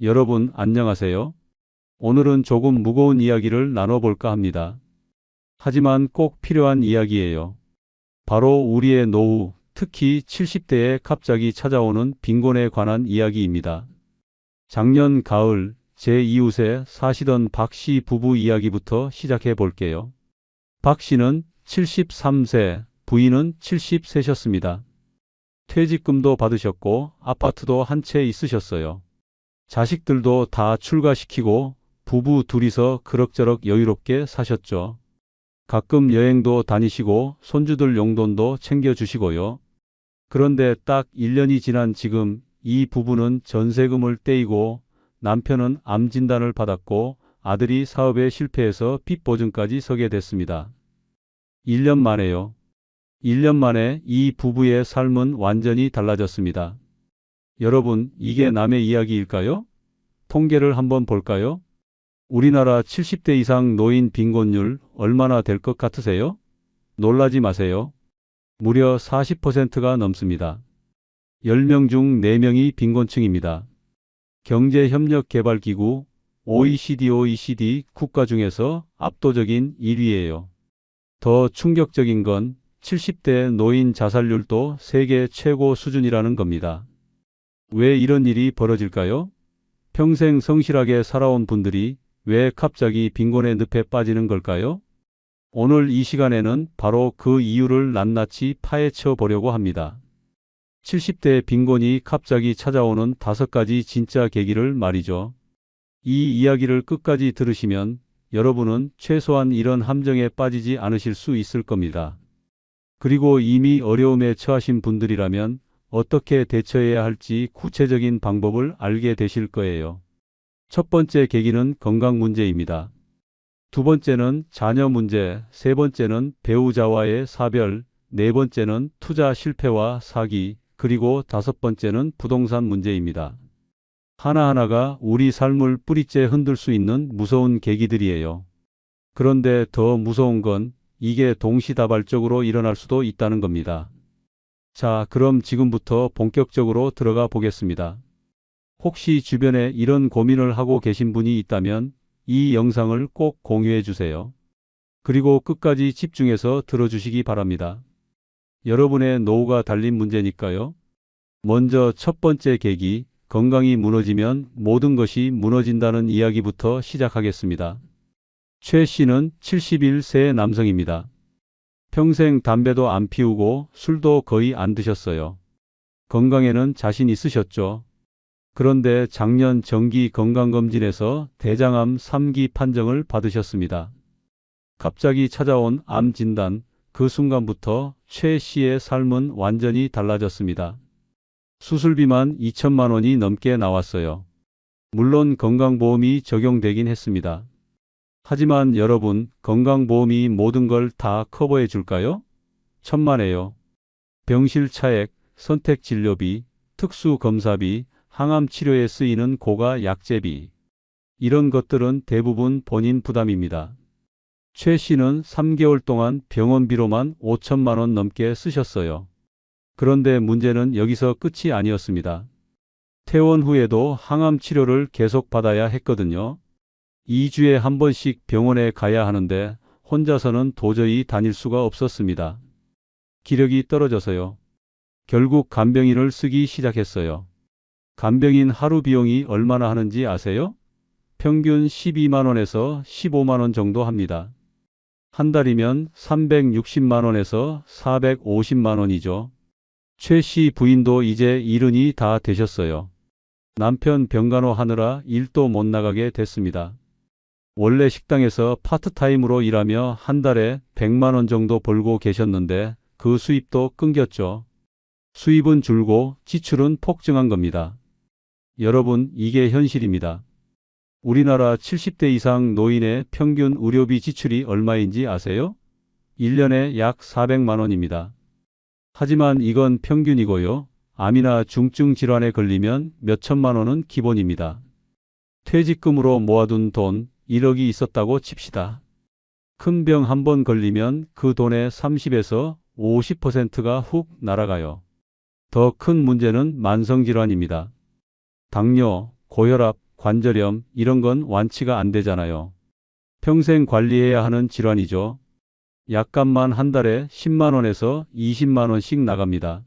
여러분 안녕하세요. 오늘은 조금 무거운 이야기를 나눠볼까 합니다. 하지만 꼭 필요한 이야기예요. 바로 우리의 노후, 특히 70대에 갑자기 찾아오는 빈곤에 관한 이야기입니다. 작년 가을 제 이웃에 사시던 박 씨 부부 이야기부터 시작해 볼게요. 박 씨는 73세, 부인은 70세셨습니다. 퇴직금도 받으셨고 아파트도 한 채 있으셨어요. 자식들도 다 출가시키고 부부 둘이서 그럭저럭 여유롭게 사셨죠. 가끔 여행도 다니시고 손주들 용돈도 챙겨주시고요. 그런데 딱 1년이 지난 지금 이 부부는 전세금을 떼이고 남편은 암 진단을 받았고 아들이 사업에 실패해서 빚 보증까지 서게 됐습니다. 1년 만에요. 1년 만에 이 부부의 삶은 완전히 달라졌습니다. 여러분, 이게 남의 이야기일까요? 통계를 한번 볼까요? 우리나라 70대 이상 노인 빈곤율 얼마나 될 것 같으세요? 놀라지 마세요. 무려 40%가 넘습니다. 10명 중 4명이 빈곤층입니다. 경제협력개발기구 OECD 국가 중에서 압도적인 1위예요. 더 충격적인 건 70대 노인 자살률도 세계 최고 수준이라는 겁니다. 왜 이런 일이 벌어질까요? 평생 성실하게 살아온 분들이 왜 갑자기 빈곤의 늪에 빠지는 걸까요? 오늘 이 시간에는 바로 그 이유를 낱낱이 파헤쳐 보려고 합니다. 70대 빈곤이 갑자기 찾아오는 5가지 진짜 계기를 말이죠. 이 이야기를 끝까지 들으시면 여러분은 최소한 이런 함정에 빠지지 않으실 수 있을 겁니다. 그리고 이미 어려움에 처하신 분들이라면 어떻게 대처해야 할지 구체적인 방법을 알게 되실 거예요. 첫 번째 계기는 건강 문제입니다. 두 번째는 자녀 문제, 세 번째는 배우자와의 사별, 네 번째는 투자 실패와 사기, 그리고 5번째는 부동산 문제입니다. 하나하나가 우리 삶을 뿌리째 흔들 수 있는 무서운 계기들이에요. 그런데 더 무서운 건 이게 동시다발적으로 일어날 수도 있다는 겁니다. 자, 그럼 지금부터 본격적으로 들어가 보겠습니다. 혹시 주변에 이런 고민을 하고 계신 분이 있다면 이 영상을 꼭 공유해 주세요. 그리고 끝까지 집중해서 들어주시기 바랍니다. 여러분의 노후가 달린 문제니까요. 먼저 첫 번째 계기, 건강이 무너지면 모든 것이 무너진다는 이야기부터 시작하겠습니다. 최 씨는 71세의 남성입니다. 평생 담배도 안 피우고 술도 거의 안 드셨어요. 건강에는 자신 있으셨죠. 그런데 작년 정기 건강검진에서 대장암 3기 판정을 받으셨습니다. 갑자기 찾아온 암 진단, 그 순간부터 최 씨의 삶은 완전히 달라졌습니다. 수술비만 2천만 원이 넘게 나왔어요. 물론 건강보험이 적용되긴 했습니다. 하지만 여러분, 건강보험이 모든 걸 다 커버해 줄까요? 천만에요. 병실 차액, 선택진료비, 특수검사비, 항암치료에 쓰이는 고가 약제비. 이런 것들은 대부분 본인 부담입니다. 최 씨는 3개월 동안 병원비로만 5천만 원 넘게 쓰셨어요. 그런데 문제는 여기서 끝이 아니었습니다. 퇴원 후에도 항암치료를 계속 받아야 했거든요. 2주에 한 번씩 병원에 가야 하는데 혼자서는 도저히 다닐 수가 없었습니다. 기력이 떨어져서요. 결국 간병인을 쓰기 시작했어요. 간병인 하루 비용이 얼마나 하는지 아세요? 평균 12만 원에서 15만 원 정도 합니다. 한 달이면 360만 원에서 450만 원이죠. 최 씨 부인도 이제 70이 다 되셨어요. 남편 병간호 하느라 일도 못 나가게 됐습니다. 원래 식당에서 파트타임으로 일하며 한 달에 100만 원 정도 벌고 계셨는데 그 수입도 끊겼죠. 수입은 줄고 지출은 폭증한 겁니다. 여러분, 이게 현실입니다. 우리나라 70대 이상 노인의 평균 의료비 지출이 얼마인지 아세요? 1년에 약 400만 원입니다. 하지만 이건 평균이고요. 암이나 중증 질환에 걸리면 몇천만 원은 기본입니다. 퇴직금으로 모아둔 돈 1억이 있었다고 칩시다. 큰 병 한 번 걸리면 그 돈의 30에서 50%가 훅 날아가요. 더 큰 문제는 만성질환입니다. 당뇨, 고혈압, 관절염 이런 건 완치가 안 되잖아요. 평생 관리해야 하는 질환이죠. 약값만 한 달에 10만 원에서 20만 원씩 나갑니다.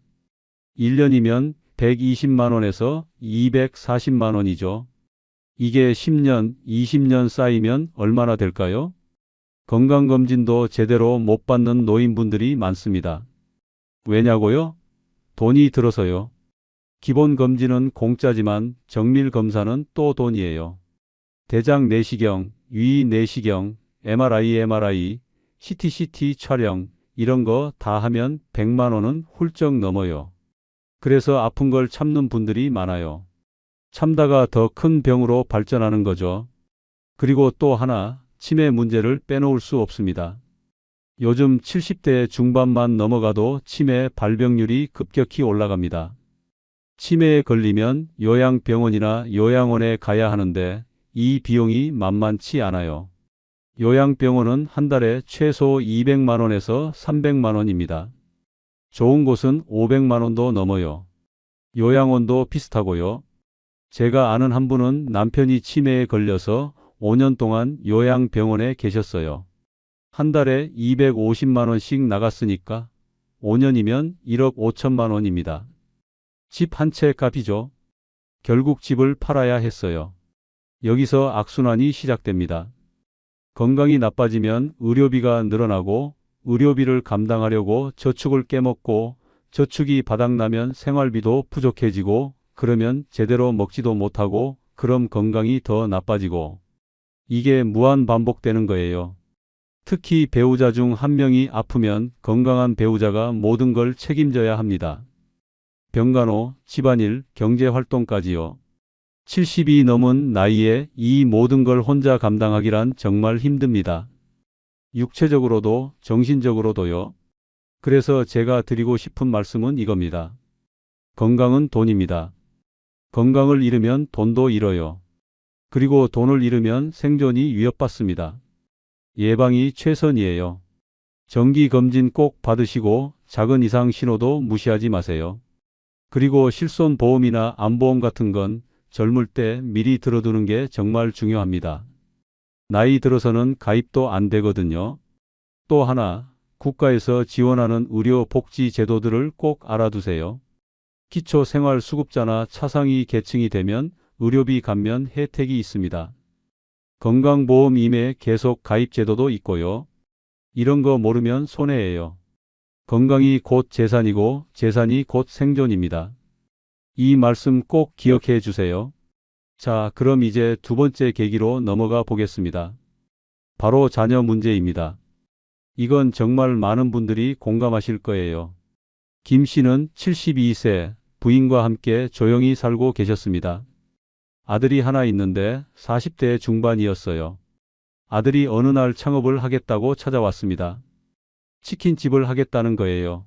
1년이면 120만 원에서 240만 원이죠. 이게 10년, 20년 쌓이면 얼마나 될까요? 건강검진도 제대로 못 받는 노인분들이 많습니다. 왜냐고요? 돈이 들어서요. 기본 검진은 공짜지만 정밀 검사는 또 돈이에요. 대장 내시경, 위 내시경, MRI, CT 촬영 이런 거 다 하면 100만 원은 훌쩍 넘어요. 그래서 아픈 걸 참는 분들이 많아요. 참다가 더 큰 병으로 발전하는 거죠. 그리고 또 하나, 치매 문제를 빼놓을 수 없습니다. 요즘 70대 중반만 넘어가도 치매 발병률이 급격히 올라갑니다. 치매에 걸리면 요양병원이나 요양원에 가야 하는데 이 비용이 만만치 않아요. 요양병원은 한 달에 최소 200만 원에서 300만 원입니다. 좋은 곳은 500만 원도 넘어요. 요양원도 비슷하고요. 제가 아는 한 분은 남편이 치매에 걸려서 5년 동안 요양병원에 계셨어요. 한 달에 250만 원씩 나갔으니까 5년이면 1억 5천만 원입니다. 집 한 채 값이죠. 결국 집을 팔아야 했어요. 여기서 악순환이 시작됩니다. 건강이 나빠지면 의료비가 늘어나고 의료비를 감당하려고 저축을 깨먹고 저축이 바닥나면 생활비도 부족해지고 그러면 제대로 먹지도 못하고 그럼 건강이 더 나빠지고 이게 무한 반복되는 거예요. 특히 배우자 중 한 명이 아프면 건강한 배우자가 모든 걸 책임져야 합니다. 병간호, 집안일, 경제활동까지요. 70이 넘은 나이에 이 모든 걸 혼자 감당하기란 정말 힘듭니다. 육체적으로도 정신적으로도요. 그래서 제가 드리고 싶은 말씀은 이겁니다. 건강은 돈입니다. 건강을 잃으면 돈도 잃어요. 그리고 돈을 잃으면 생존이 위협받습니다. 예방이 최선이에요. 정기검진 꼭 받으시고 작은 이상 신호도 무시하지 마세요. 그리고 실손보험이나 암보험 같은 건 젊을 때 미리 들어두는 게 정말 중요합니다. 나이 들어서는 가입도 안 되거든요. 또 하나, 국가에서 지원하는 의료 복지 제도들을 꼭 알아두세요. 기초생활수급자나 차상위 계층이 되면 의료비 감면 혜택이 있습니다. 건강보험 임해 계속 가입 제도도 있고요. 이런 거 모르면 손해예요. 건강이 곧 재산이고 재산이 곧 생존입니다. 이 말씀 꼭 기억해 주세요. 자, 그럼 이제 두 번째 계기로 넘어가 보겠습니다. 바로 자녀 문제입니다. 이건 정말 많은 분들이 공감하실 거예요. 김 씨는 72세 부인과 함께 조용히 살고 계셨습니다. 아들이 하나 있는데 40대 중반이었어요. 아들이 어느 날 창업을 하겠다고 찾아왔습니다. 치킨집을 하겠다는 거예요.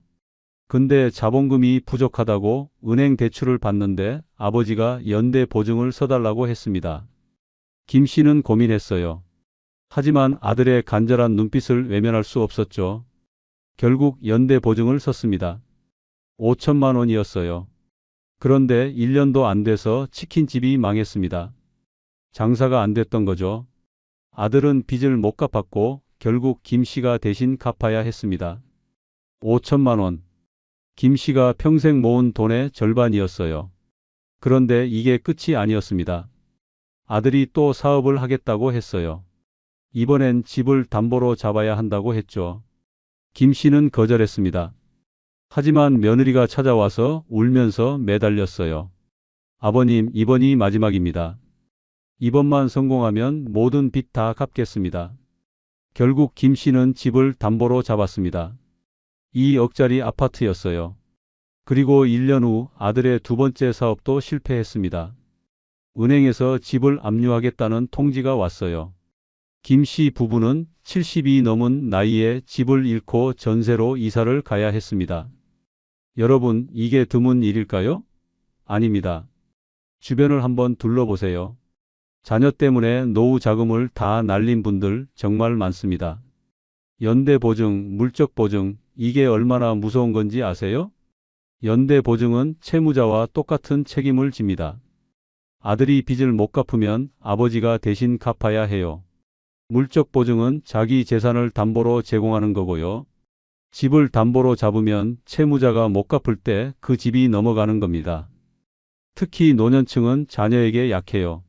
근데 자본금이 부족하다고 은행 대출을 받는데 아버지가 연대 보증을 서달라고 했습니다. 김 씨는 고민했어요. 하지만 아들의 간절한 눈빛을 외면할 수 없었죠. 결국 연대 보증을 섰습니다. 5천만 원이었어요. 그런데 1년도 안 돼서 치킨집이 망했습니다. 장사가 안 됐던 거죠. 아들은 빚을 못 갚았고 결국 김 씨가 대신 갚아야 했습니다. 5천만 원. 김 씨가 평생 모은 돈의 절반이었어요. 그런데 이게 끝이 아니었습니다. 아들이 또 사업을 하겠다고 했어요. 이번엔 집을 담보로 잡아야 한다고 했죠. 김 씨는 거절했습니다. 하지만 며느리가 찾아와서 울면서 매달렸어요. 아버님, 이번이 마지막입니다. 이번만 성공하면 모든 빚 다 갚겠습니다. 결국 김 씨는 집을 담보로 잡았습니다. 2억짜리 아파트였어요. 그리고 1년 후 아들의 두 번째 사업도 실패했습니다. 은행에서 집을 압류하겠다는 통지가 왔어요. 김 씨 부부는 70이 넘은 나이에 집을 잃고 전세로 이사를 가야 했습니다. 여러분, 이게 드문 일일까요? 아닙니다. 주변을 한번 둘러보세요. 자녀 때문에 노후 자금을 다 날린 분들 정말 많습니다. 연대보증, 물적보증, 이게 얼마나 무서운 건지 아세요? 연대보증은 채무자와 똑같은 책임을 집니다. 아들이 빚을 못 갚으면 아버지가 대신 갚아야 해요. 물적 보증은 자기 재산을 담보로 제공하는 거고요. 집을 담보로 잡으면 채무자가 못 갚을 때 그 집이 넘어가는 겁니다. 특히 노년층은 자녀에게 약해요.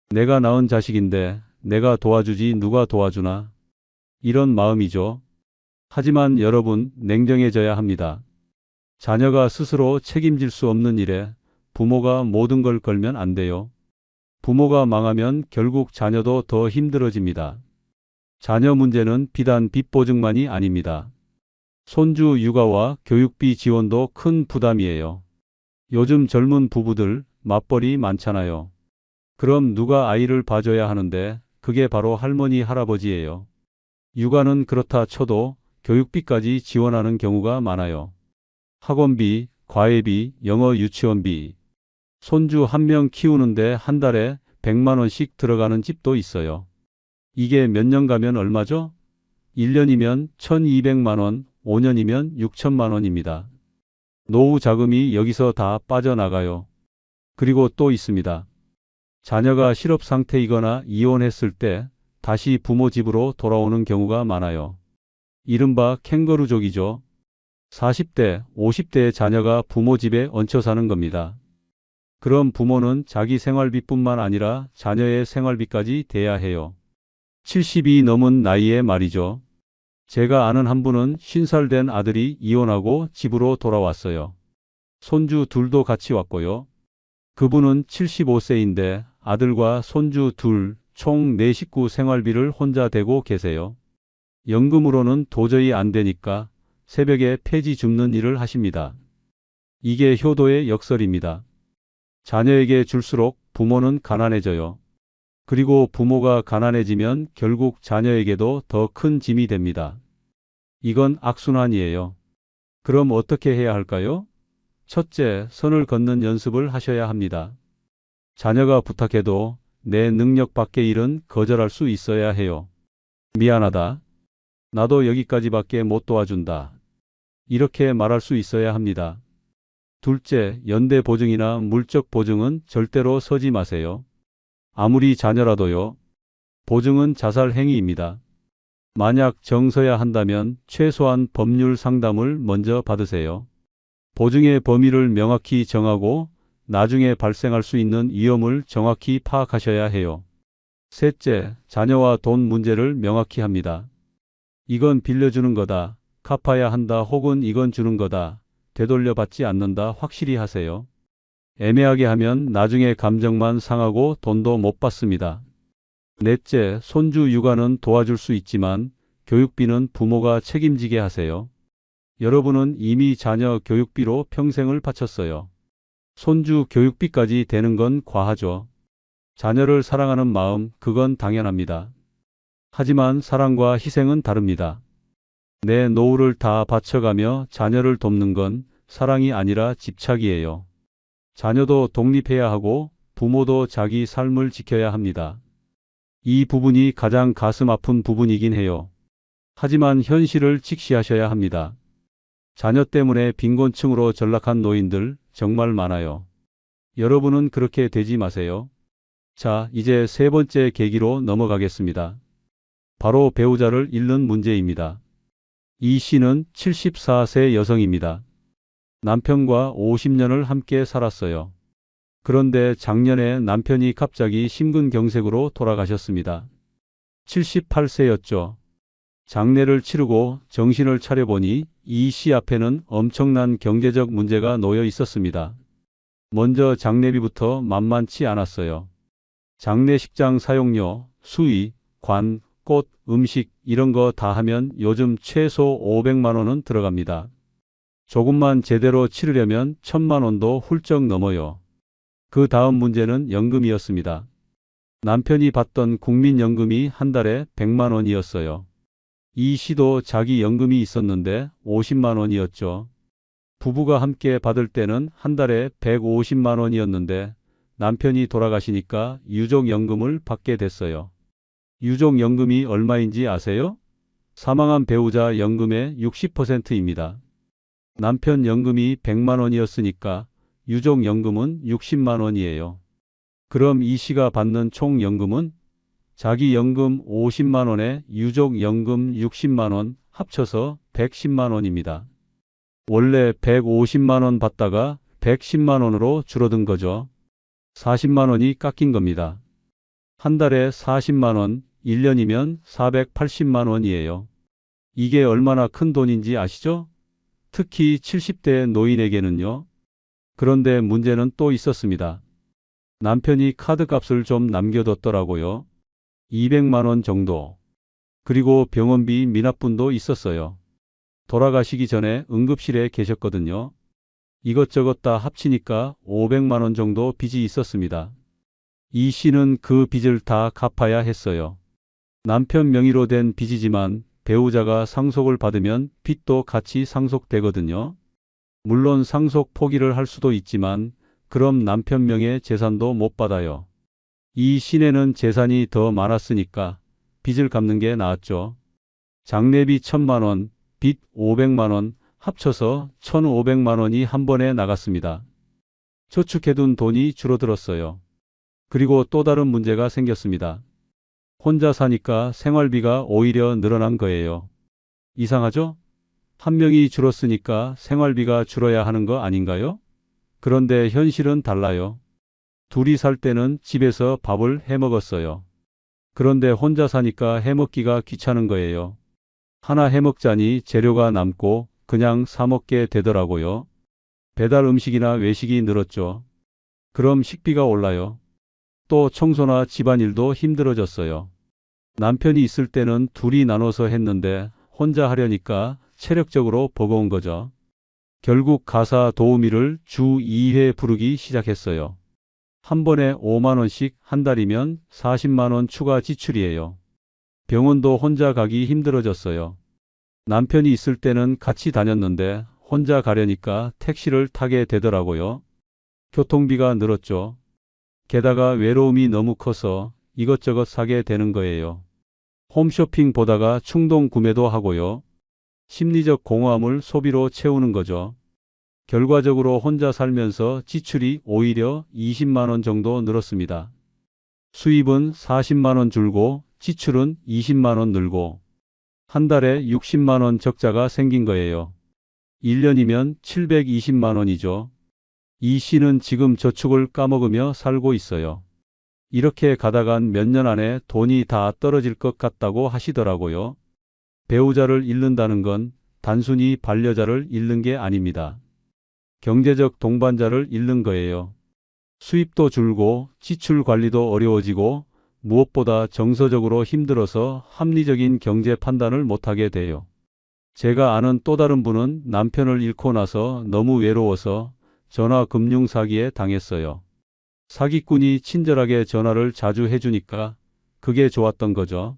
내가 낳은 자식인데 내가 도와주지 누가 도와주나? 이런 마음이죠. 하지만 여러분, 냉정해져야 합니다. 자녀가 스스로 책임질 수 없는 일에 부모가 모든 걸 걸면 안 돼요. 부모가 망하면 결국 자녀도 더 힘들어집니다. 자녀 문제는 비단 빚 보증만이 아닙니다. 손주 육아와 교육비 지원도 큰 부담이에요. 요즘 젊은 부부들 맞벌이 많잖아요. 그럼 누가 아이를 봐줘야 하는데 그게 바로 할머니, 할아버지예요. 육아는 그렇다 쳐도 교육비까지 지원하는 경우가 많아요. 학원비, 과외비, 영어 유치원비. 손주 한 명 키우는데 한 달에 100만 원씩 들어가는 집도 있어요. 이게 몇 년 가면 얼마죠? 1년이면 1200만 원, 5년이면 6천만 원입니다. 노후 자금이 여기서 다 빠져나가요. 그리고 또 있습니다. 자녀가 실업 상태이거나 이혼했을 때 다시 부모 집으로 돌아오는 경우가 많아요. 이른바 캥거루족이죠. 40대, 50대의 자녀가 부모 집에 얹혀 사는 겁니다. 그럼 부모는 자기 생활비뿐만 아니라 자녀의 생활비까지 대야 해요. 70이 넘은 나이에 말이죠. 제가 아는 한 분은 50살 된 아들이 이혼하고 집으로 돌아왔어요. 손주 둘도 같이 왔고요. 그분은 75세인데 아들과 손주 둘, 총 4식구 생활비를 혼자 대고 계세요. 연금으로는 도저히 안 되니까 새벽에 폐지 줍는 일을 하십니다. 이게 효도의 역설입니다. 자녀에게 줄수록 부모는 가난해져요. 그리고 부모가 가난해지면 결국 자녀에게도 더 큰 짐이 됩니다. 이건 악순환이에요. 그럼 어떻게 해야 할까요? 첫째, 선을 걷는 연습을 하셔야 합니다. 자녀가 부탁해도 내 능력 밖의 일은 거절할 수 있어야 해요. 미안하다. 나도 여기까지밖에 못 도와준다. 이렇게 말할 수 있어야 합니다. 둘째, 연대 보증이나 물적 보증은 절대로 서지 마세요. 아무리 자녀라도요. 보증은 자살 행위입니다. 만약 정서야 한다면 최소한 법률 상담을 먼저 받으세요. 보증의 범위를 명확히 정하고 나중에 발생할 수 있는 위험을 정확히 파악하셔야 해요. 셋째, 자녀와 돈 문제를 명확히 합니다. 이건 빌려주는 거다, 갚아야 한다, 혹은 이건 주는 거다, 되돌려 받지 않는다 확실히 하세요. 애매하게 하면 나중에 감정만 상하고 돈도 못 받습니다. 넷째, 손주 육아는 도와줄 수 있지만 교육비는 부모가 책임지게 하세요. 여러분은 이미 자녀 교육비로 평생을 바쳤어요. 손주 교육비까지 대는 건 과하죠. 자녀를 사랑하는 마음, 그건 당연합니다. 하지만 사랑과 희생은 다릅니다. 내 노후를 다 바쳐가며 자녀를 돕는 건 사랑이 아니라 집착이에요. 자녀도 독립해야 하고 부모도 자기 삶을 지켜야 합니다. 이 부분이 가장 가슴 아픈 부분이긴 해요. 하지만 현실을 직시하셔야 합니다. 자녀 때문에 빈곤층으로 전락한 노인들 정말 많아요. 여러분은 그렇게 되지 마세요. 자, 이제 세 번째 계기로 넘어가겠습니다. 바로 배우자를 잃는 문제입니다. 이 씨는 74세 여성입니다. 남편과 50년을 함께 살았어요. 그런데 작년에 남편이 갑자기 심근경색으로 돌아가셨습니다. 78세였죠. 장례를 치르고 정신을 차려보니 이 씨 앞에는 엄청난 경제적 문제가 놓여 있었습니다. 먼저 장례비부터 만만치 않았어요. 장례식장 사용료, 수의, 관, 꽃, 음식 이런 거 다 하면 요즘 최소 500만 원은 들어갑니다. 조금만 제대로 치르려면 1000만 원도 훌쩍 넘어요. 그 다음 문제는 연금이었습니다. 남편이 받던 국민연금이 한 달에 100만 원이었어요. 이 씨도 자기 연금이 있었는데 50만 원이었죠. 부부가 함께 받을 때는 한 달에 150만 원이었는데 남편이 돌아가시니까 유족연금을 받게 됐어요. 유족연금이 얼마인지 아세요? 사망한 배우자 연금의 60%입니다. 남편 연금이 100만 원이었으니까 유족연금은 60만 원이에요. 그럼 이 씨가 받는 총 연금은 자기 연금 50만 원에 유족 연금 60만 원 합쳐서 110만 원입니다. 원래 150만 원 받다가 110만 원으로 줄어든 거죠. 40만 원이 깎인 겁니다. 한 달에 40만 원, 1년이면 480만 원이에요. 이게 얼마나 큰 돈인지 아시죠? 특히 70대 노인에게는요. 그런데 문제는 또 있었습니다. 남편이 카드값을 좀 남겨뒀더라고요. 200만 원 정도. 그리고 병원비 미납분도 있었어요. 돌아가시기 전에 응급실에 계셨거든요. 이것저것 다 합치니까 500만 원 정도 빚이 있었습니다. 이 씨는 그 빚을 다 갚아야 했어요. 남편 명의로 된 빚이지만 배우자가 상속을 받으면 빚도 같이 상속되거든요. 물론 상속 포기를 할 수도 있지만 그럼 남편 명의 재산도 못 받아요. 이 씨네는 재산이 더 많았으니까 빚을 갚는 게 나았죠. 장례비 1,000만 원, 빚 500만 원, 합쳐서 1,500만 원이 한 번에 나갔습니다. 저축해둔 돈이 줄어들었어요. 그리고 또 다른 문제가 생겼습니다. 혼자 사니까 생활비가 오히려 늘어난 거예요. 이상하죠? 한 명이 줄었으니까 생활비가 줄어야 하는 거 아닌가요? 그런데 현실은 달라요. 둘이 살 때는 집에서 밥을 해 먹었어요. 그런데 혼자 사니까 해 먹기가 귀찮은 거예요. 하나 해 먹자니 재료가 남고 그냥 사 먹게 되더라고요. 배달 음식이나 외식이 늘었죠. 그럼 식비가 올라요. 또 청소나 집안일도 힘들어졌어요. 남편이 있을 때는 둘이 나눠서 했는데 혼자 하려니까 체력적으로 버거운 거죠. 결국 가사 도우미를 주 2회 부르기 시작했어요. 한 번에 5만 원씩 한 달이면 40만 원 추가 지출이에요. 병원도 혼자 가기 힘들어졌어요. 남편이 있을 때는 같이 다녔는데 혼자 가려니까 택시를 타게 되더라고요. 교통비가 늘었죠. 게다가 외로움이 너무 커서 이것저것 사게 되는 거예요. 홈쇼핑 보다가 충동 구매도 하고요. 심리적 공허함을 소비로 채우는 거죠. 결과적으로 혼자 살면서 지출이 오히려 20만 원 정도 늘었습니다. 수입은 40만 원 줄고 지출은 20만 원 늘고 한 달에 60만 원 적자가 생긴 거예요. 1년이면 720만 원이죠. 이 씨는 지금 저축을 까먹으며 살고 있어요. 이렇게 가다간 몇 년 안에 돈이 다 떨어질 것 같다고 하시더라고요. 배우자를 잃는다는 건 단순히 반려자를 잃는 게 아닙니다. 경제적 동반자를 잃는 거예요. 수입도 줄고 지출 관리도 어려워지고 무엇보다 정서적으로 힘들어서 합리적인 경제 판단을 못하게 돼요. 제가 아는 또 다른 분은 남편을 잃고 나서 너무 외로워서 전화 금융 사기에 당했어요. 사기꾼이 친절하게 전화를 자주 해주니까 그게 좋았던 거죠.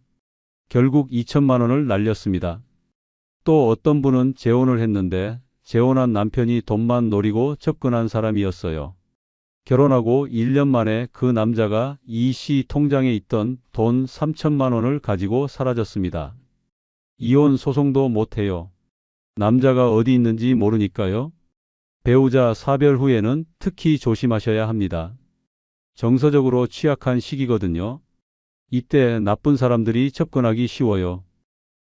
결국 2천만 원을 날렸습니다. 또 어떤 분은 재혼을 했는데 재혼한 남편이 돈만 노리고 접근한 사람이었어요. 결혼하고 1년 만에 그 남자가 이 씨 통장에 있던 돈 3천만 원을 가지고 사라졌습니다. 이혼 소송도 못해요. 남자가 어디 있는지 모르니까요. 배우자 사별 후에는 특히 조심하셔야 합니다. 정서적으로 취약한 시기거든요. 이때 나쁜 사람들이 접근하기 쉬워요.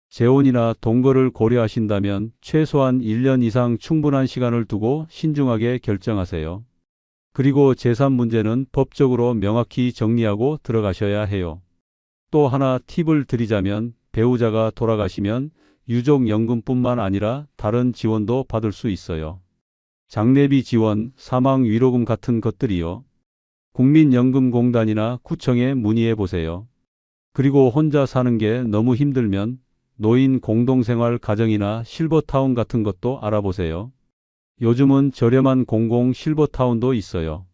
재혼이나 동거를 고려하신다면 최소한 1년 이상 충분한 시간을 두고 신중하게 결정하세요. 그리고 재산 문제는 법적으로 명확히 정리하고 들어가셔야 해요. 또 하나 팁을 드리자면 배우자가 돌아가시면 유족연금뿐만 아니라 다른 지원도 받을 수 있어요. 장례비 지원, 사망위로금 같은 것들이요. 국민연금공단이나 구청에 문의해 보세요. 그리고 혼자 사는 게 너무 힘들면 노인 공동생활 가정이나 실버타운 같은 것도 알아보세요. 요즘은 저렴한 공공 실버타운도 있어요.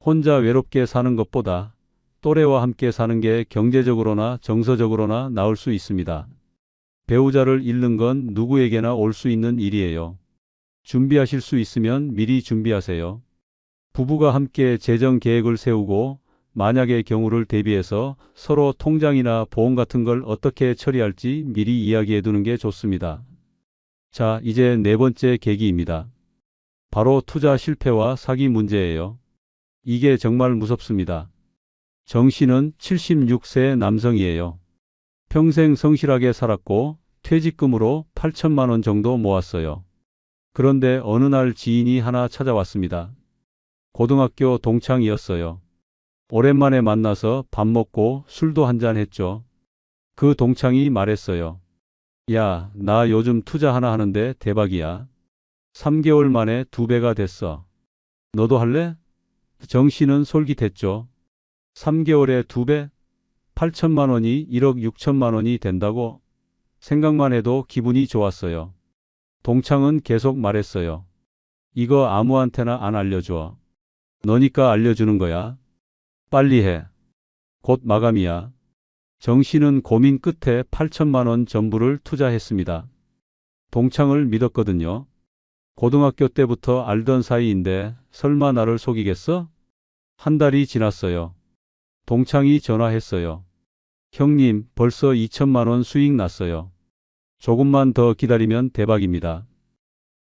혼자 외롭게 사는 것보다 또래와 함께 사는 게 경제적으로나 정서적으로나 나을 수 있습니다. 배우자를 잃는 건 누구에게나 올 수 있는 일이에요. 준비하실 수 있으면 미리 준비하세요. 부부가 함께 재정 계획을 세우고 만약의 경우를 대비해서 서로 통장이나 보험 같은 걸 어떻게 처리할지 미리 이야기해 두는 게 좋습니다. 자, 이제 네 번째 계기입니다. 바로 투자 실패와 사기 문제예요. 이게 정말 무섭습니다. 정 씨는 76세 남성이에요. 평생 성실하게 살았고 퇴직금으로 8천만 원 정도 모았어요. 그런데 어느 날 지인이 하나 찾아왔습니다. 고등학교 동창이었어요. 오랜만에 만나서 밥 먹고 술도 한잔 했죠. 그 동창이 말했어요. 야, 나 요즘 투자 하나 하는데 대박이야. 3개월 만에 2배가 됐어. 너도 할래? 정 씨는 솔깃했죠. 3개월에 2배? 8천만 원이 1억 6천만 원이 된다고? 생각만 해도 기분이 좋았어요. 동창은 계속 말했어요. 이거 아무한테나 안 알려줘. 너니까 알려주는 거야. 빨리 해. 곧 마감이야. 정 씨는 고민 끝에 8천만 원 전부를 투자했습니다. 동창을 믿었거든요. 고등학교 때부터 알던 사이인데 설마 나를 속이겠어? 한 달이 지났어요. 동창이 전화했어요. 형님, 벌써 2천만 원 수익 났어요. 조금만 더 기다리면 대박입니다.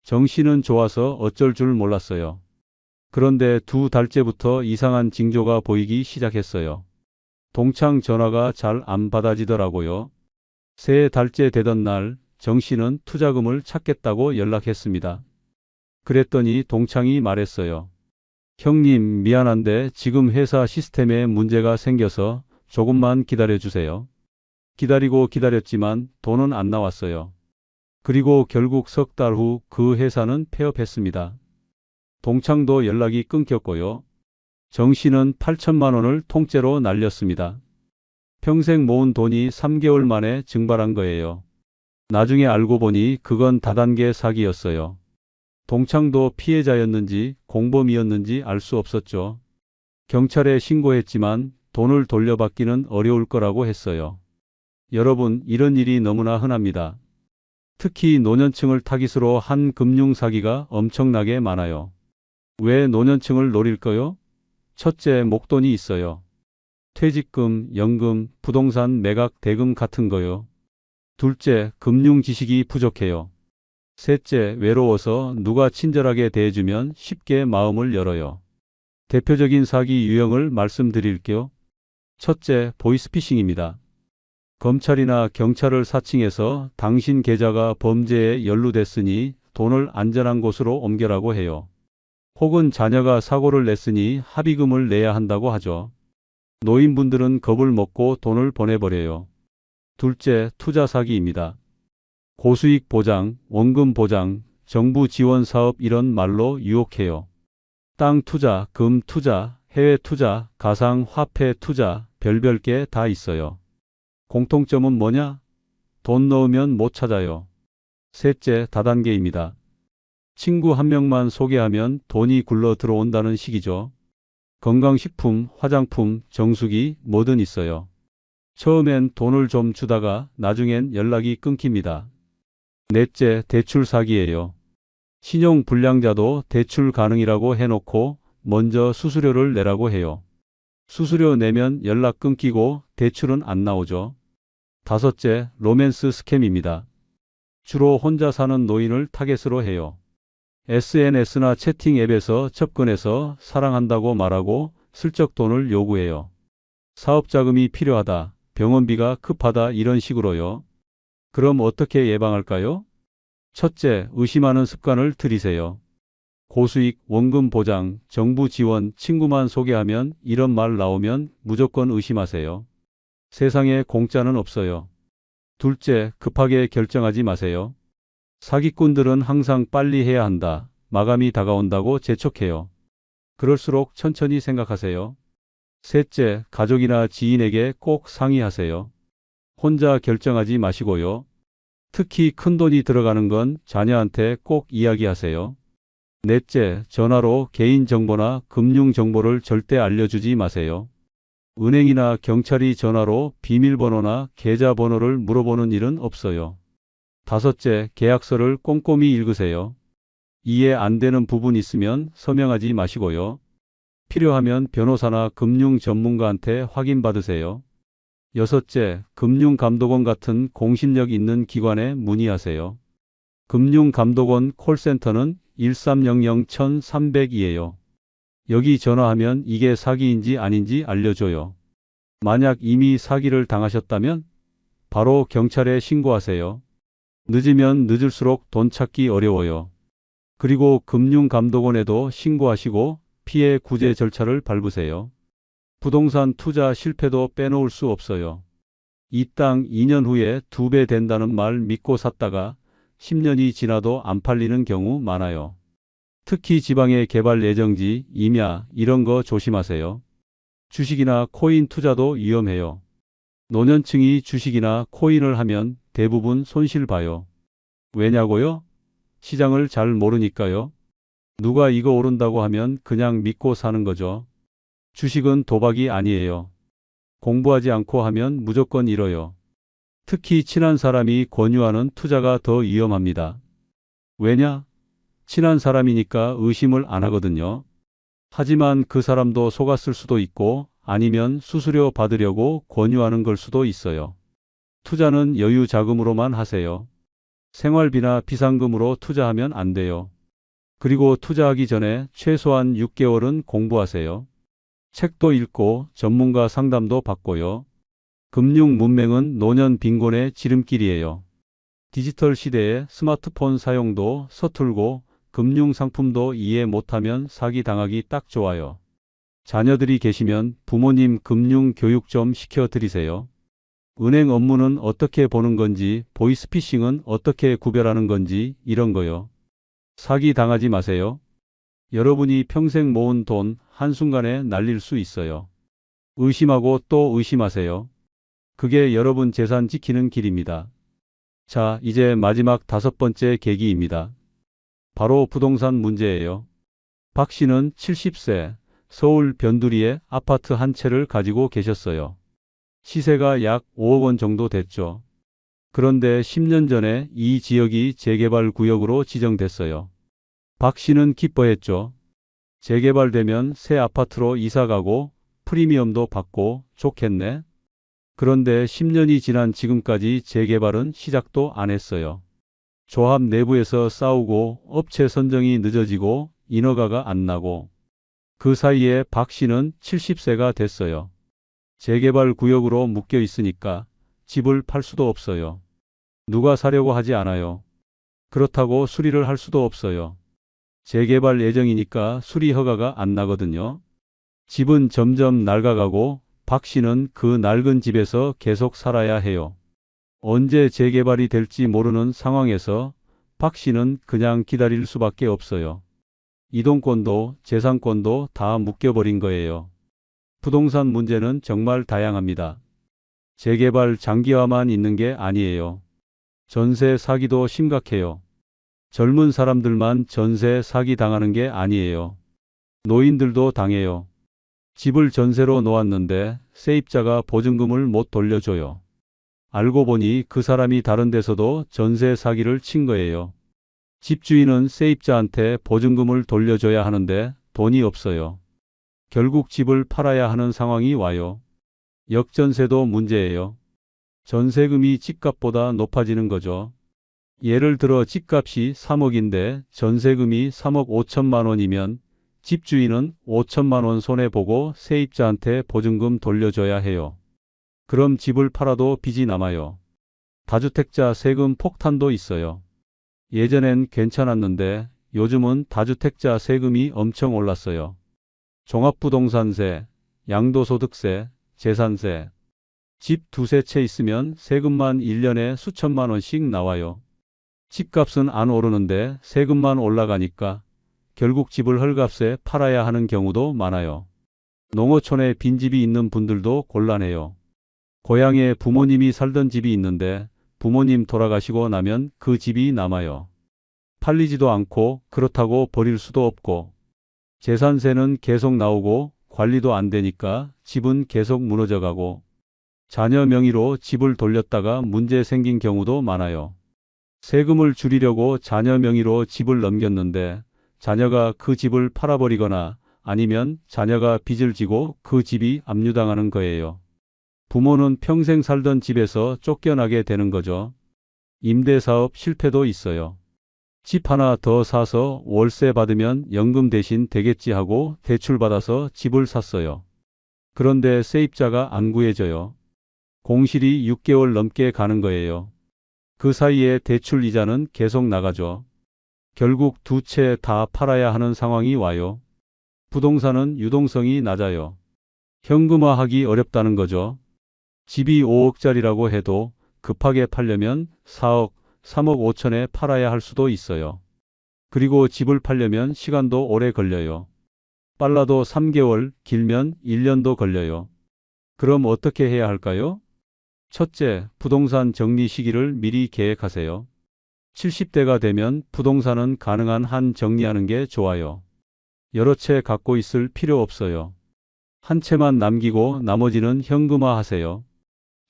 정 씨는 좋아서 어쩔 줄 몰랐어요. 그런데 2달째부터 이상한 징조가 보이기 시작했어요. 동창 전화가 잘 안 받아지더라고요. 3달째 되던 날 정 씨는 투자금을 찾겠다고 연락했습니다. 그랬더니 동창이 말했어요. 형님, 미안한데 지금 회사 시스템에 문제가 생겨서 조금만 기다려주세요. 기다리고 기다렸지만 돈은 안 나왔어요. 그리고 결국 3달 후 그 회사는 폐업했습니다. 동창도 연락이 끊겼고요. 정 씨는 8천만 원을 통째로 날렸습니다. 평생 모은 돈이 3개월 만에 증발한 거예요. 나중에 알고 보니 그건 다단계 사기였어요. 동창도 피해자였는지 공범이었는지 알 수 없었죠. 경찰에 신고했지만 돈을 돌려받기는 어려울 거라고 했어요. 여러분, 이런 일이 너무나 흔합니다. 특히 노년층을 타깃으로 한 금융 사기가 엄청나게 많아요. 왜 노년층을 노릴까요? 첫째, 목돈이 있어요. 퇴직금, 연금, 부동산 매각 대금 같은 거요. 둘째, 금융 지식이 부족해요. 셋째, 외로워서 누가 친절하게 대해주면 쉽게 마음을 열어요. 대표적인 사기 유형을 말씀드릴게요. 첫째, 보이스피싱입니다. 검찰이나 경찰을 사칭해서 당신 계좌가 범죄에 연루됐으니 돈을 안전한 곳으로 옮겨라고 해요. 혹은 자녀가 사고를 냈으니 합의금을 내야 한다고 하죠. 노인분들은 겁을 먹고 돈을 보내버려요. 둘째, 투자 사기입니다. 고수익 보장, 원금 보장, 정부 지원 사업 이런 말로 유혹해요. 땅 투자, 금 투자, 해외 투자, 가상 화폐 투자, 별별 게 다 있어요. 공통점은 뭐냐? 돈 넣으면 못 찾아요. 셋째, 다단계입니다. 친구 한 명만 소개하면 돈이 굴러 들어온다는 식이죠. 건강식품, 화장품, 정수기 뭐든 있어요. 처음엔 돈을 좀 주다가 나중엔 연락이 끊깁니다. 넷째, 대출 사기예요. 신용 불량자도 대출 가능이라고 해놓고 먼저 수수료를 내라고 해요. 수수료 내면 연락 끊기고 대출은 안 나오죠. 다섯째, 로맨스 스캠입니다. 주로 혼자 사는 노인을 타겟으로 해요. SNS나 채팅 앱에서 접근해서 사랑한다고 말하고 슬쩍 돈을 요구해요. 사업 자금이 필요하다, 병원비가 급하다 이런 식으로요. 그럼 어떻게 예방할까요? 첫째, 의심하는 습관을 들이세요. 고수익, 원금 보장, 정부 지원, 친구만 소개하면 이런 말 나오면 무조건 의심하세요. 세상에 공짜는 없어요. 둘째, 급하게 결정하지 마세요. 사기꾼들은 항상 빨리 해야 한다, 마감이 다가온다고 재촉해요. 그럴수록 천천히 생각하세요. 셋째, 가족이나 지인에게 꼭 상의하세요. 혼자 결정하지 마시고요. 특히 큰돈이 들어가는 건 자녀한테 꼭 이야기하세요. 넷째, 전화로 개인정보나 금융정보를 절대 알려주지 마세요. 은행이나 경찰이 전화로 비밀번호나 계좌번호를 물어보는 일은 없어요. 다섯째, 계약서를 꼼꼼히 읽으세요. 이해 안 되는 부분 있으면 서명하지 마시고요. 필요하면 변호사나 금융 전문가한테 확인받으세요. 여섯째, 금융감독원 같은 공신력 있는 기관에 문의하세요. 금융감독원 콜센터는 1300-1300이에요. 여기 전화하면 이게 사기인지 아닌지 알려줘요. 만약 이미 사기를 당하셨다면 바로 경찰에 신고하세요. 늦으면 늦을수록 돈 찾기 어려워요. 그리고 금융감독원에도 신고하시고 피해 구제 절차를 밟으세요. 부동산 투자 실패도 빼놓을 수 없어요. 이 땅 2년 후에 2배 된다는 말 믿고 샀다가 10년이 지나도 안 팔리는 경우 많아요. 특히 지방의 개발 예정지, 임야 이런 거 조심하세요. 주식이나 코인 투자도 위험해요. 노년층이 주식이나 코인을 하면 대부분 손실 봐요. 왜냐고요? 시장을 잘 모르니까요. 누가 이거 오른다고 하면 그냥 믿고 사는 거죠. 주식은 도박이 아니에요. 공부하지 않고 하면 무조건 잃어요. 특히 친한 사람이 권유하는 투자가 더 위험합니다. 왜냐? 친한 사람이니까 의심을 안 하거든요. 하지만 그 사람도 속았을 수도 있고 아니면 수수료 받으려고 권유하는 걸 수도 있어요. 투자는 여유 자금으로만 하세요. 생활비나 비상금으로 투자하면 안 돼요. 그리고 투자하기 전에 최소한 6개월은 공부하세요. 책도 읽고 전문가 상담도 받고요. 금융 문맹은 노년 빈곤의 지름길이에요. 디지털 시대에 스마트폰 사용도 서툴고 금융 상품도 이해 못하면 사기 당하기 딱 좋아요. 자녀들이 계시면 부모님 금융 교육 좀 시켜드리세요. 은행 업무는 어떻게 보는 건지, 보이스피싱은 어떻게 구별하는 건지 이런 거요. 사기 당하지 마세요. 여러분이 평생 모은 돈 한순간에 날릴 수 있어요. 의심하고 또 의심하세요. 그게 여러분 재산 지키는 길입니다. 자, 이제 마지막 5번째 계기입니다. 바로 부동산 문제예요. 박 씨는 70세 서울 변두리에 아파트 한 채를 가지고 계셨어요. 시세가 약 5억 원 정도 됐죠. 그런데 10년 전에 이 지역이 재개발 구역으로 지정됐어요. 박 씨는 기뻐했죠. 재개발되면 새 아파트로 이사가고 프리미엄도 받고 좋겠네. 그런데 10년이 지난 지금까지 재개발은 시작도 안 했어요. 조합 내부에서 싸우고 업체 선정이 늦어지고 인허가가 안 나고 그 사이에 박 씨는 70세가 됐어요. 재개발 구역으로 묶여 있으니까 집을 팔 수도 없어요. 누가 사려고 하지 않아요. 그렇다고 수리를 할 수도 없어요. 재개발 예정이니까 수리 허가가 안 나거든요. 집은 점점 낡아가고 박 씨는 그 낡은 집에서 계속 살아야 해요. 언제 재개발이 될지 모르는 상황에서 박 씨는 그냥 기다릴 수밖에 없어요. 이동권도 재산권도 다 묶여버린 거예요. 부동산 문제는 정말 다양합니다. 재개발 장기화만 있는 게 아니에요. 전세 사기도 심각해요. 젊은 사람들만 전세 사기 당하는 게 아니에요. 노인들도 당해요. 집을 전세로 놓았는데 세입자가 보증금을 못 돌려줘요. 알고 보니 그 사람이 다른 데서도 전세 사기를 친 거예요. 집주인은 세입자한테 보증금을 돌려줘야 하는데 돈이 없어요. 결국 집을 팔아야 하는 상황이 와요. 역전세도 문제예요. 전세금이 집값보다 높아지는 거죠. 예를 들어 집값이 3억인데 전세금이 3억 5천만 원이면 집주인은 5천만 원 손해보고 세입자한테 보증금 돌려줘야 해요. 그럼 집을 팔아도 빚이 남아요. 다주택자 세금 폭탄도 있어요. 예전엔 괜찮았는데 요즘은 다주택자 세금이 엄청 올랐어요. 종합부동산세, 양도소득세, 재산세. 집 두세 채 있으면 세금만 1년에 수천만 원씩 나와요. 집값은 안 오르는데 세금만 올라가니까 결국 집을 헐값에 팔아야 하는 경우도 많아요. 농어촌에 빈집이 있는 분들도 곤란해요. 고향에 부모님이 살던 집이 있는데 부모님 돌아가시고 나면 그 집이 남아요. 팔리지도 않고 그렇다고 버릴 수도 없고 재산세는 계속 나오고 관리도 안 되니까 집은 계속 무너져가고 자녀 명의로 집을 돌렸다가 문제 생긴 경우도 많아요. 세금을 줄이려고 자녀 명의로 집을 넘겼는데 자녀가 그 집을 팔아버리거나 아니면 자녀가 빚을 지고 그 집이 압류당하는 거예요. 부모는 평생 살던 집에서 쫓겨나게 되는 거죠. 임대사업 실패도 있어요. 집 하나 더 사서 월세 받으면 연금 대신 되겠지 하고 대출받아서 집을 샀어요. 그런데 세입자가 안 구해져요. 공실이 6개월 넘게 가는 거예요. 그 사이에 대출 이자는 계속 나가죠. 결국 두 채 다 팔아야 하는 상황이 와요. 부동산은 유동성이 낮아요. 현금화하기 어렵다는 거죠. 집이 5억짜리라고 해도 급하게 팔려면 4억, 3억 5천에 팔아야 할 수도 있어요. 그리고 집을 팔려면 시간도 오래 걸려요. 빨라도 3개월, 길면 1년도 걸려요. 그럼 어떻게 해야 할까요? 첫째, 부동산 정리 시기를 미리 계획하세요. 70대가 되면 부동산은 가능한 한 정리하는 게 좋아요. 여러 채 갖고 있을 필요 없어요. 한 채만 남기고 나머지는 현금화 하세요.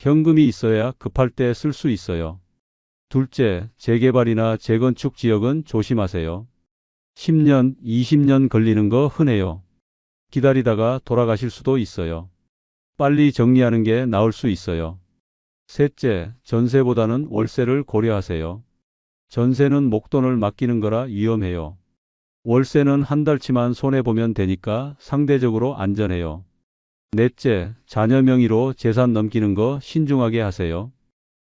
현금이 있어야 급할 때 쓸 수 있어요. 둘째, 재개발이나 재건축 지역은 조심하세요. 10년, 20년 걸리는 거 흔해요. 기다리다가 돌아가실 수도 있어요. 빨리 정리하는 게 나을 수 있어요. 셋째, 전세보다는 월세를 고려하세요. 전세는 목돈을 맡기는 거라 위험해요. 월세는 한 달치만 손해보면 되니까 상대적으로 안전해요. 넷째, 자녀 명의로 재산 넘기는 거 신중하게 하세요.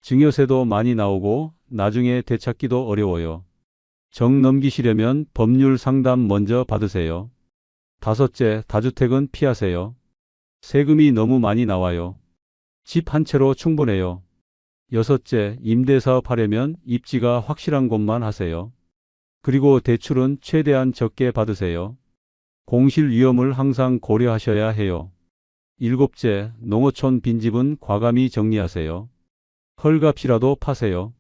증여세도 많이 나오고 나중에 되찾기도 어려워요. 정 넘기시려면 법률 상담 먼저 받으세요. 다섯째, 다주택은 피하세요. 세금이 너무 많이 나와요. 집 한 채로 충분해요. 여섯째, 임대사업 하려면 입지가 확실한 곳만 하세요. 그리고 대출은 최대한 적게 받으세요. 공실 위험을 항상 고려하셔야 해요. 일곱째, 농어촌 빈집은 과감히 정리하세요. 헐값이라도 파세요.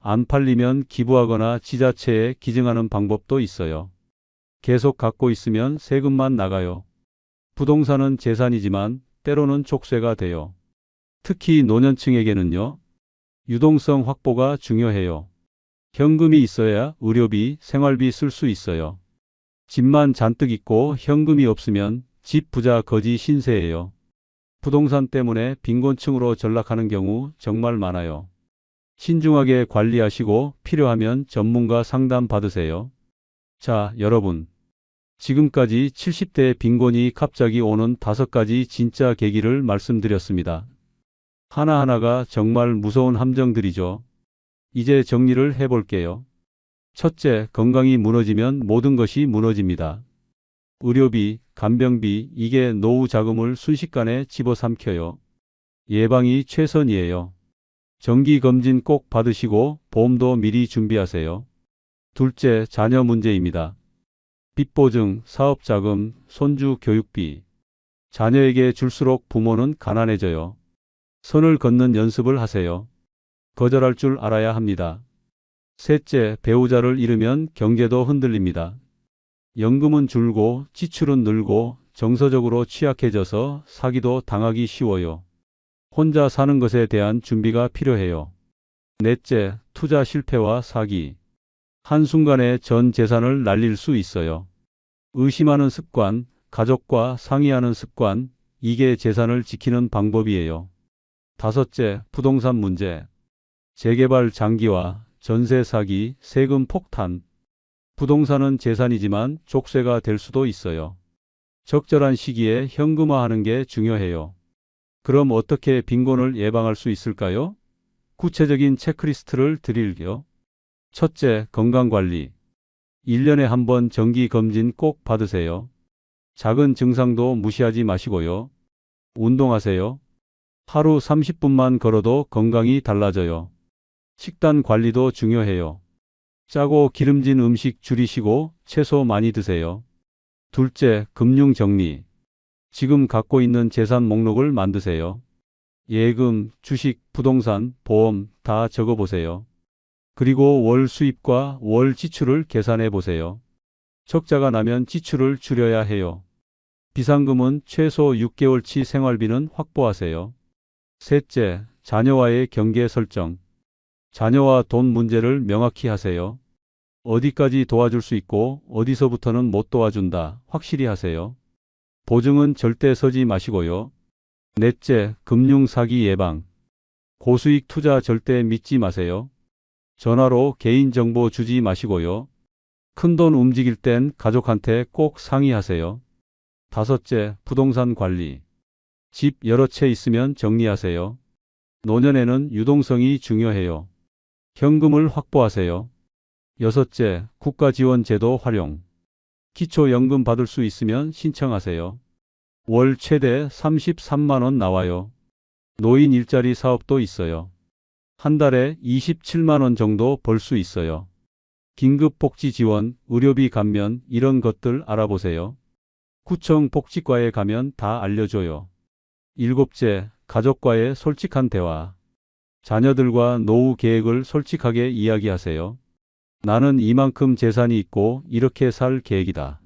안 팔리면 기부하거나 지자체에 기증하는 방법도 있어요. 계속 갖고 있으면 세금만 나가요. 부동산은 재산이지만 때로는 족쇄가 돼요. 특히 노년층에게는요. 유동성 확보가 중요해요. 현금이 있어야 의료비, 생활비 쓸 수 있어요. 집만 잔뜩 있고 현금이 없으면 집 부자 거지 신세예요. 부동산 때문에 빈곤층으로 전락하는 경우 정말 많아요. 신중하게 관리하시고 필요하면 전문가 상담 받으세요. 자, 여러분. 지금까지 70대 빈곤이 갑자기 오는 5가지 진짜 계기를 말씀드렸습니다. 하나하나가 정말 무서운 함정들이죠. 이제 정리를 해볼게요. 첫째, 건강이 무너지면 모든 것이 무너집니다. 의료비, 간병비, 이게 노후 자금을 순식간에 집어삼켜요. 예방이 최선이에요. 정기검진 꼭 받으시고 보험도 미리 준비하세요. 둘째, 자녀 문제입니다. 빚보증, 사업자금, 손주 교육비. 자녀에게 줄수록 부모는 가난해져요. 선을 걷는 연습을 하세요. 거절할 줄 알아야 합니다. 셋째, 배우자를 잃으면 경제도 흔들립니다. 연금은 줄고 지출은 늘고 정서적으로 취약해져서 사기도 당하기 쉬워요. 혼자 사는 것에 대한 준비가 필요해요. 넷째, 투자 실패와 사기. 한순간에 전 재산을 날릴 수 있어요. 의심하는 습관, 가족과 상의하는 습관, 이게 재산을 지키는 방법이에요. 다섯째, 부동산 문제. 재개발 장기화, 전세 사기, 세금 폭탄. 부동산은 재산이지만 족쇄가 될 수도 있어요. 적절한 시기에 현금화하는 게 중요해요. 그럼 어떻게 빈곤을 예방할 수 있을까요? 구체적인 체크리스트를 드릴게요. 첫째, 건강관리. 1년에 한 번 정기검진 꼭 받으세요. 작은 증상도 무시하지 마시고요. 운동하세요. 하루 30분만 걸어도 건강이 달라져요. 식단 관리도 중요해요. 짜고 기름진 음식 줄이시고 채소 많이 드세요. 둘째, 금융 정리. 지금 갖고 있는 재산 목록을 만드세요. 예금, 주식, 부동산, 보험 다 적어보세요. 그리고 월 수입과 월 지출을 계산해 보세요. 적자가 나면 지출을 줄여야 해요. 비상금은 최소 6개월치 생활비는 확보하세요. 셋째, 자녀와의 경계 설정. 자녀와 돈 문제를 명확히 하세요. 어디까지 도와줄 수 있고 어디서부터는 못 도와준다 확실히 하세요. 보증은 절대 서지 마시고요. 넷째, 금융 사기 예방. 고수익 투자 절대 믿지 마세요. 전화로 개인정보 주지 마시고요. 큰돈 움직일 땐 가족한테 꼭 상의하세요. 다섯째, 부동산 관리. 집 여러 채 있으면 정리하세요. 노년에는 유동성이 중요해요. 현금을 확보하세요. 여섯째, 국가지원제도 활용. 기초연금 받을 수 있으면 신청하세요. 월 최대 33만 원 나와요. 노인 일자리 사업도 있어요. 한 달에 27만 원 정도 벌 수 있어요. 긴급복지 지원, 의료비 감면 이런 것들 알아보세요. 구청 복지과에 가면 다 알려줘요. 일곱째, 가족과의 솔직한 대화. 자녀들과 노후 계획을 솔직하게 이야기하세요. 나는 이만큼 재산이 있고 이렇게 살 계획이다.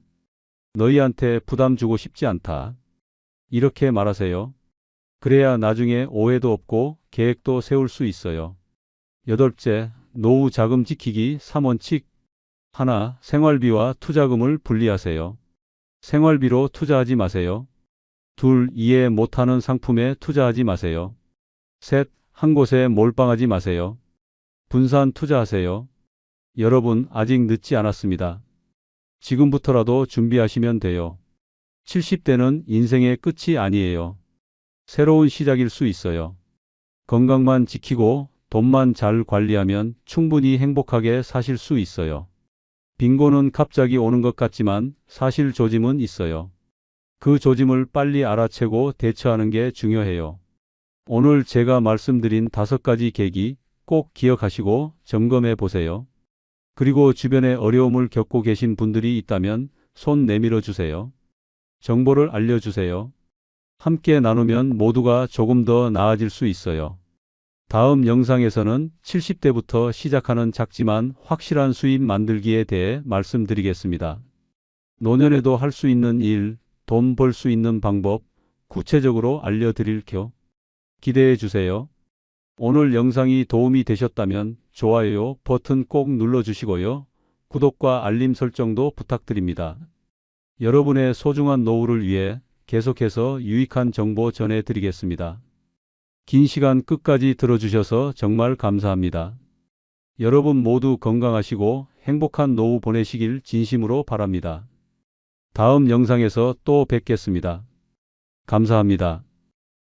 너희한테 부담 주고 싶지 않다. 이렇게 말하세요. 그래야 나중에 오해도 없고 계획도 세울 수 있어요. 여덟째, 노후 자금 지키기 3원칙. 하나, 생활비와 투자금을 분리하세요. 생활비로 투자하지 마세요. 둘, 이해 못하는 상품에 투자하지 마세요. 셋, 한 곳에 몰빵하지 마세요. 분산 투자하세요. 여러분, 아직 늦지 않았습니다. 지금부터라도 준비하시면 돼요. 70대는 인생의 끝이 아니에요. 새로운 시작일 수 있어요. 건강만 지키고 돈만 잘 관리하면 충분히 행복하게 사실 수 있어요. 빈곤은 갑자기 오는 것 같지만 사실 조짐은 있어요. 그 조짐을 빨리 알아채고 대처하는 게 중요해요. 오늘 제가 말씀드린 5가지 계기 꼭 기억하시고 점검해 보세요. 그리고 주변에 어려움을 겪고 계신 분들이 있다면 손 내밀어 주세요. 정보를 알려주세요. 함께 나누면 모두가 조금 더 나아질 수 있어요. 다음 영상에서는 70대부터 시작하는 작지만 확실한 수입 만들기에 대해 말씀드리겠습니다. 노년에도 할 수 있는 일, 돈 벌 수 있는 방법 구체적으로 알려드릴게요. 기대해 주세요. 오늘 영상이 도움이 되셨다면 좋아요 버튼 꼭 눌러주시고요. 구독과 알림 설정도 부탁드립니다. 여러분의 소중한 노후를 위해 계속해서 유익한 정보 전해드리겠습니다. 긴 시간 끝까지 들어주셔서 정말 감사합니다. 여러분 모두 건강하시고 행복한 노후 보내시길 진심으로 바랍니다. 다음 영상에서 또 뵙겠습니다. 감사합니다.